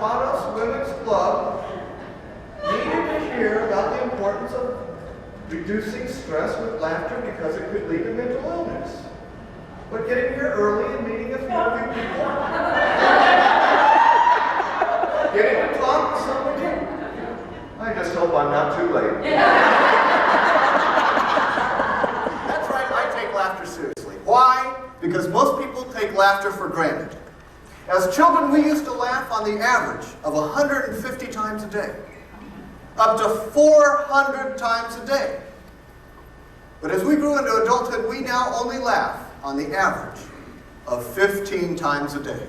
Spados Women's Club needed to hear about the importance of reducing stress with laughter because it could lead to mental illness. But getting here early and meeting a few people, getting to talk to somebody, I just hope I'm not too late. That's right, I take laughter seriously. Why? Because most people take laughter for granted. As children, we used to laugh on the average of 150 times a day, up to 400 times a day. But as we grew into adulthood, we now only laugh on the average of 15 times a day.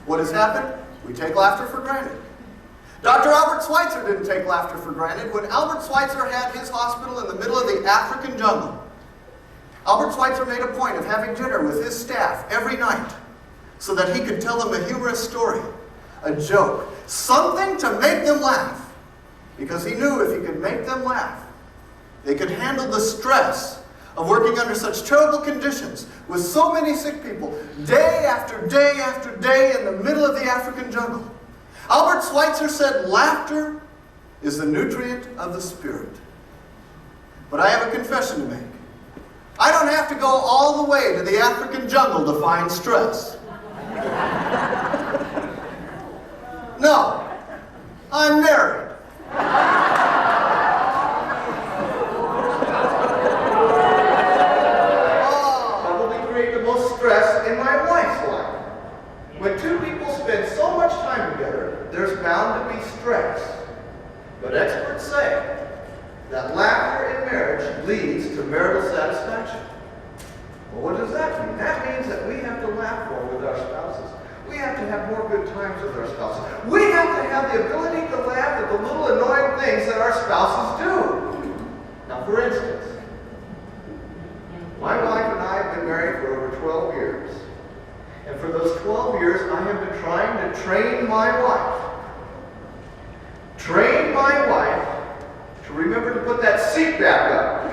What has happened? We take laughter for granted. Dr. Albert Schweitzer didn't take laughter for granted. When Albert Schweitzer had his hospital in the middle of the African jungle, Albert Schweitzer made a point of having dinner with his staff every night so that he could tell them a humorous story, a joke, something to make them laugh. Because he knew if he could make them laugh, they could handle the stress of working under such terrible conditions with so many sick people, day after day after day in the middle of the African jungle. Albert Schweitzer said, laughter is the nutrient of the spirit. But I have a confession to make. I don't have to go all the way to the African jungle to find stress. No, I'm married. Probably create the most stress in my wife's life. When two people spend so much time together, there's bound to be stress. But experts say that laughter in marriage leads to marital satisfaction. Well, what does that mean? That means that we have to laugh more with our spouses. We have to have more good times with our spouses. We have to have the ability to laugh at the little annoying things that our spouses do. Now, for instance, my wife and I have been married for over 12 years. And for those 12 years, I have been trying to train my wife to remember to put that seat back up.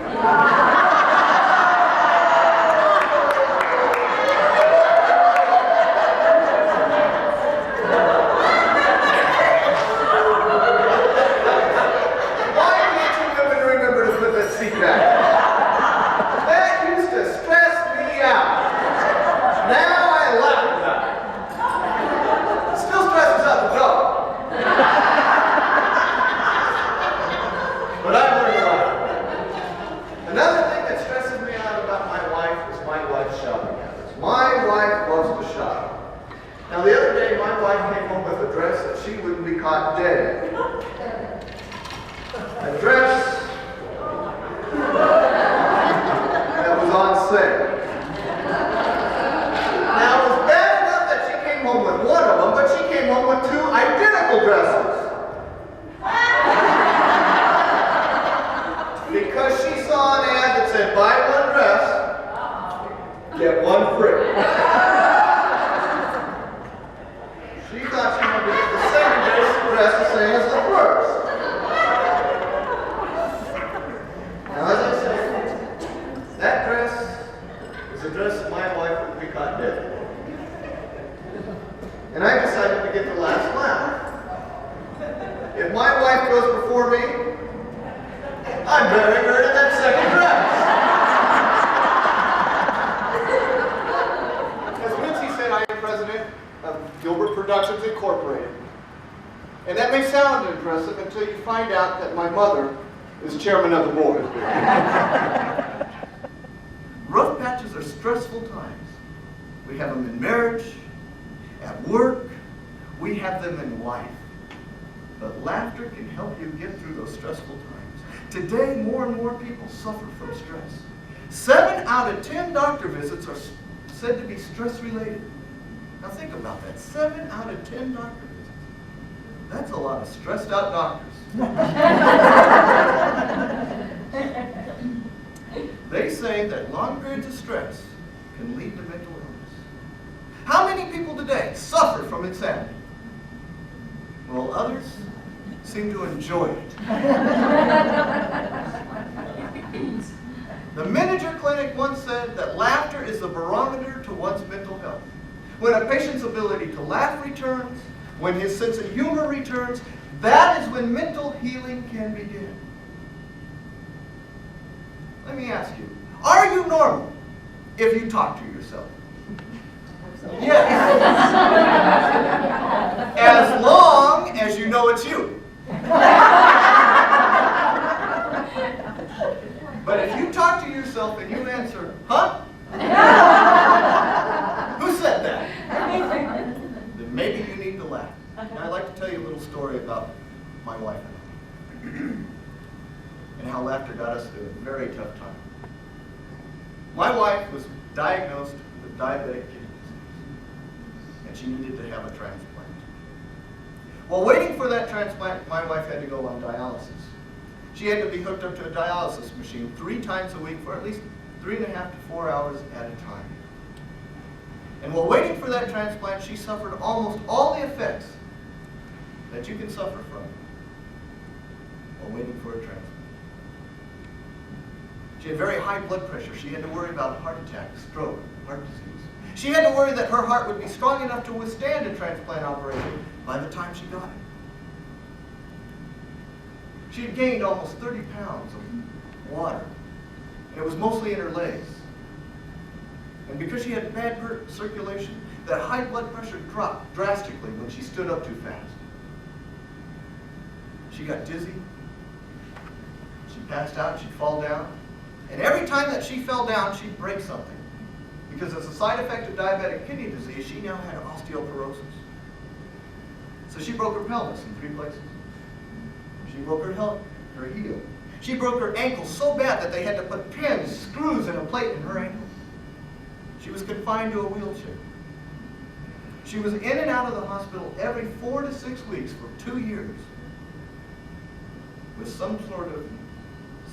Chairman of the board. Rough patches are stressful times. We have them in marriage, at work, we have them in life. But laughter can help you get through those stressful times. Today, more and more people suffer from stress. 7 out of 10 doctor visits are said to be stress-related. Now think about that. 7 out of 10 doctor visits. That's a lot of stressed out doctors. They say that long periods of stress can lead to mental illness. How many people today suffer from insanity? Well, others seem to enjoy it. The Miniger Clinic once said that laughter is the barometer to one's mental health. When a patient's ability to laugh returns, when his sense of humor returns, that is when mental healing can begin. Let me ask you, are you normal if you talk to yourself? Yes. As long as you know it's you. But if you talk to yourself and you answer, huh? Who said that? Then maybe you need to laugh. And I'd like to tell you a little story about my wife and I, and how laughter got us through a very tough time. My wife was diagnosed with diabetic kidney disease, and she needed to have a transplant. While waiting for that transplant, my wife had to go on dialysis. She had to be hooked up to a dialysis machine 3 times a week for at least 3.5 to 4 hours at a time. And while waiting for that transplant, she suffered almost all the effects that you can suffer from while waiting for a transplant. She had very high blood pressure. She had to worry about heart attack, stroke, heart disease. She had to worry that her heart would be strong enough to withstand a transplant operation by the time she got it. She had gained almost 30 pounds of water, and it was mostly in her legs. And because she had bad circulation, that high blood pressure dropped drastically when she stood up too fast. She got dizzy, she passed out, she'd fall down, and every time that she fell down, she'd break something. Because as a side effect of diabetic kidney disease, she now had osteoporosis. So she broke her pelvis in 3 places. She broke her heel. She broke her ankle so bad that they had to put pins, screws, and a plate in her ankle. She was confined to a wheelchair. She was in and out of the hospital every 4 to 6 weeks for 2 years with some sort of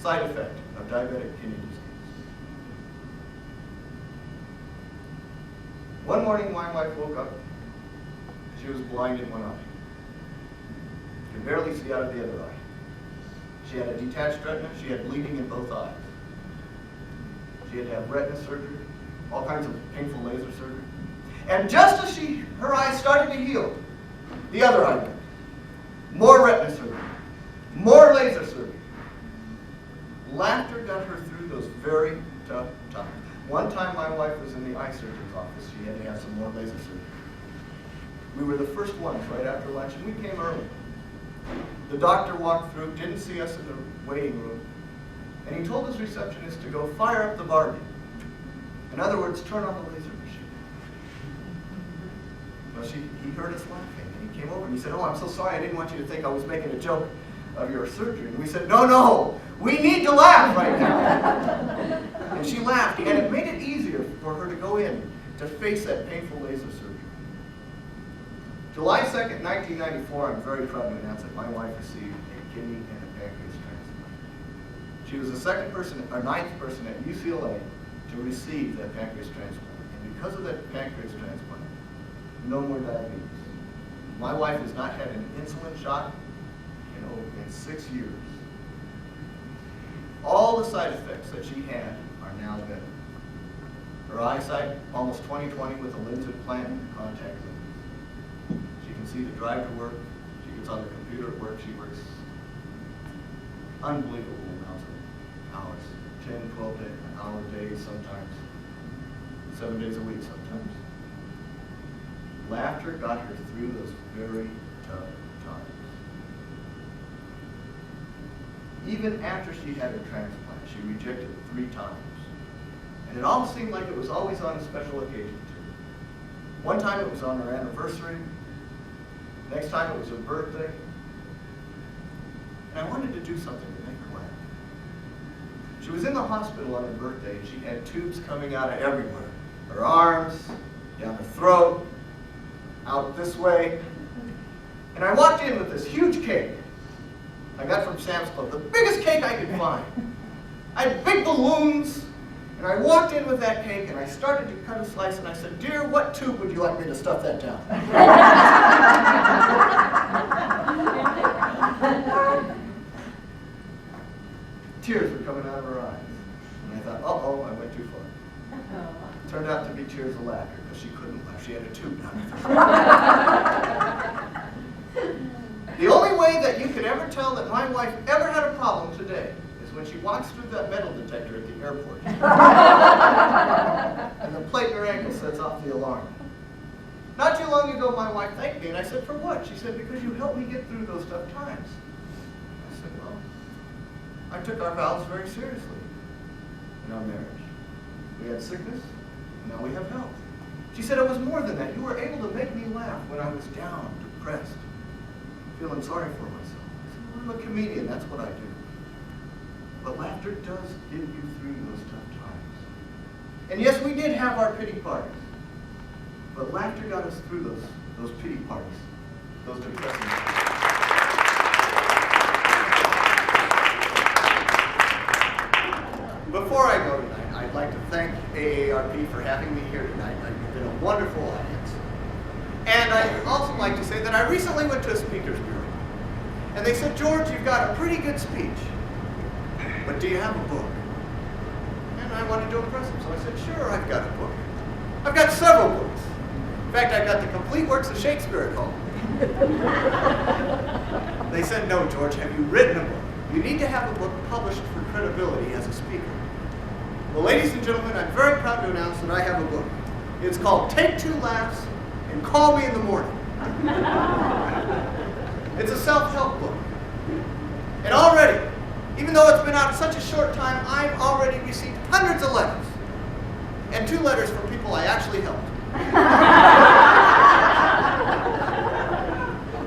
side effect of diabetic kidney disease. One morning, my wife woke up. She was blind in one eye. Could barely see out of the other eye. She had a detached retina. She had bleeding in both eyes. She had to have retina surgery, all kinds of painful laser surgery. And just as her eyes started to heal, the other eye went. More retina surgery, more laser surgery. Laughter got her through those very tough times. One time my wife was in the eye surgeon's office. She had to have some more laser surgery. We were the first ones right after lunch, and we came early. The doctor walked through, didn't see us in the waiting room, and he told his receptionist to go fire up the Barbie. In other words, turn on the laser machine. Well, he heard us laughing, and he came over and he said, "Oh, I'm so sorry, I didn't want you to think I was making a joke of your surgery." And we said, No, we need to laugh right now. And she laughed, and it made it easier for her to go in to face that painful laser surgery. July 2nd, 1994, I'm very proud to announce that my wife received a kidney and a pancreas transplant. She was the 9th person at UCLA to receive that pancreas transplant. And because of that pancreas transplant, no more diabetes. My wife has not had an insulin shot in 6 years. All the side effects that she had are now better. Her eyesight, almost 20/20 with a lens implant and contact lenses. She can see the drive to work. She gets on the computer at work. She works unbelievable amounts of hours, 10, 12-hour days sometimes, 7 days a week sometimes. Laughter got her through those very tough times. Even after she had her transplant, she rejected 3 times. And it all seemed like it was always on a special occasion, too. One time it was on her anniversary. Next time it was her birthday. And I wanted to do something to make her laugh. She was in the hospital on her birthday, and she had tubes coming out of everywhere. Her arms, down her throat, out this way. And I walked in with this huge cake I got from Sam's Club, the biggest cake I could find. I had big balloons, and I walked in with that cake, and I started to cut a slice, and I said, "Dear, what tube would you like me to stuff that down?" Tears were coming out of her eyes. And I thought, uh-oh, I went too far. Turned out to be tears of laughter, because she couldn't laugh. She had a tube down her throat. tell that my wife ever had a problem today is when she walks through that metal detector at the airport. And the plate in her ankle sets off the alarm. Not too long ago, my wife thanked me, and I said, "For what?" She said, "Because you helped me get through those tough times." I said, "Well, I took our vows very seriously in our marriage. We had sickness, and now we have health." She said, "It was more than that. You were able to make me laugh when I was down, depressed, feeling sorry for myself." I said, "Well, I'm a comedian. That's what I do." But laughter does get you through those tough times. And yes, we did have our pity parties. But laughter got us through those pity parties, those depressing times. Before I go tonight, I'd like to thank AARP for having me here tonight. You've been a wonderful audience. And I'd also like to say that I recently went to a speakers bureau. And they said, "George, you've got a pretty good speech, but do you have a book?" And I wanted to impress them, so I said, "Sure, I've got a book. I've got several books. In fact, I've got the complete works of Shakespeare at home." They said, "No, George, have you written a book? You need to have a book published for credibility as a speaker." Well, ladies and gentlemen, I'm very proud to announce that I have a book. It's called Take 2 Laughs and Call Me in the Morning. It's a self-help book. And already, even though it's been out such a short time, I've already received hundreds of letters. And 2 letters from people I actually helped.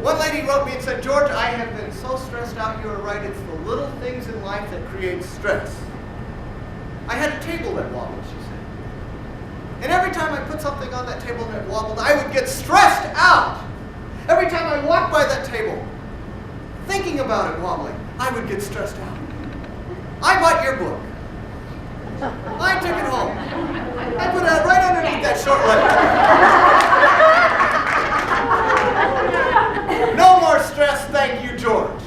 One lady wrote me and said, "George, I have been so stressed out. You are right. It's the little things in life that create stress. I had a table that wobbled," she said. "And every time I put something on that table and it wobbled, I would get stressed out. Every time I walked by that table, thinking about it wobbling, I would get stressed out. I bought your book. I took it home. I put it right underneath that short letter. No more stress, thank you, George."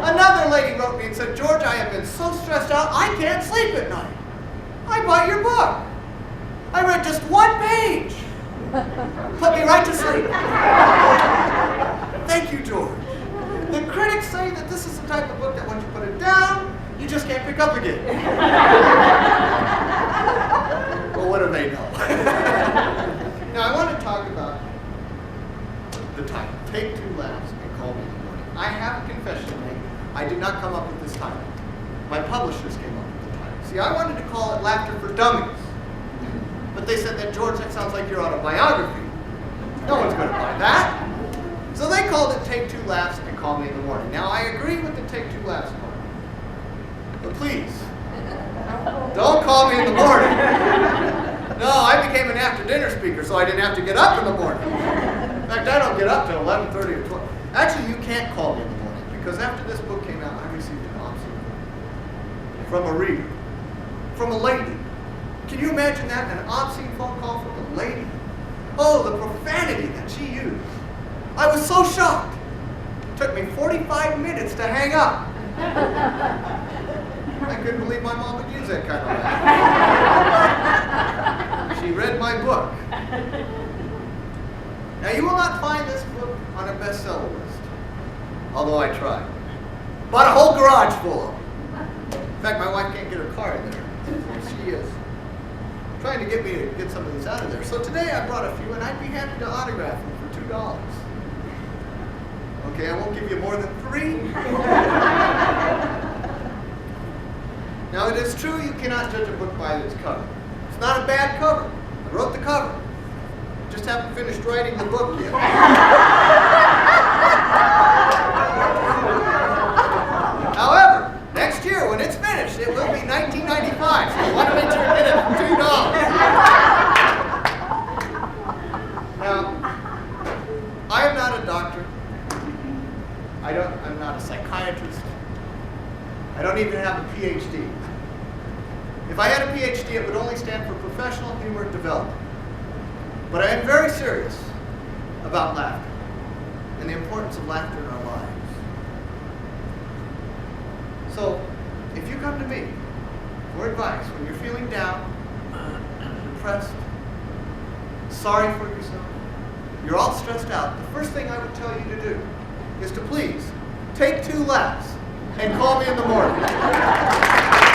Another lady wrote me and said, "George, I have been so stressed out, I can't sleep at night. I bought your book. I read just 1 page. Put me right to sleep. Thank you, George. The critics say that this is the type of book that once you put it down, you just can't pick up again." Well, what do they know? Now, I want to talk about the title, Take 2 Laughs and Call Me in the Morning. I have a confession to make. I did not come up with this title. My publishers came up with the title. See, I wanted to call it Laughter for Dummies. But they said that, "George, that sounds like your autobiography. No one's going to buy that." So they called it Take 2 Laughs and Call Me in the Morning. Now, I agree with the Take 2 Laughs part. But please, don't call me in the morning. No, I became an after-dinner speaker, so I didn't have to get up in the morning. In fact, I don't get up till 11:30 or 12. Actually, you can't call me in the morning, because after this book came out, I received an obscene phone from a reader, from a lady. Can you imagine that? An obscene phone call from a lady? Oh, the profanity that she used. I was so shocked. It took me 45 minutes to hang up. I couldn't believe my mom would use that kind of language. She read my book. Now, you will not find this book on a bestseller list, although I tried. Bought a whole garage full of them. In fact, my wife can't get her car in there. She is trying to get me to get some of these out of there. So today I brought a few, and I'd be happy to autograph them for $2. Okay, I won't give you more than 3. Now, it is true you cannot judge a book by its cover. It's not a bad cover. I wrote the cover. Just haven't finished writing the book yet. However, next year when it's finished, it will be 1995. So why don't I turn it in for $2? Now, I am not a doctor. I'm not a psychiatrist. I don't even have a PhD. If I had a PhD, it would only stand for Professional Humor Development. But I am very serious about laughter and the importance of laughter in our lives. So, if you come to me for advice when you're feeling down, depressed, sorry for yourself, you're all stressed out, the first thing I would tell you to do is to please take 2 laps and call me in the morning.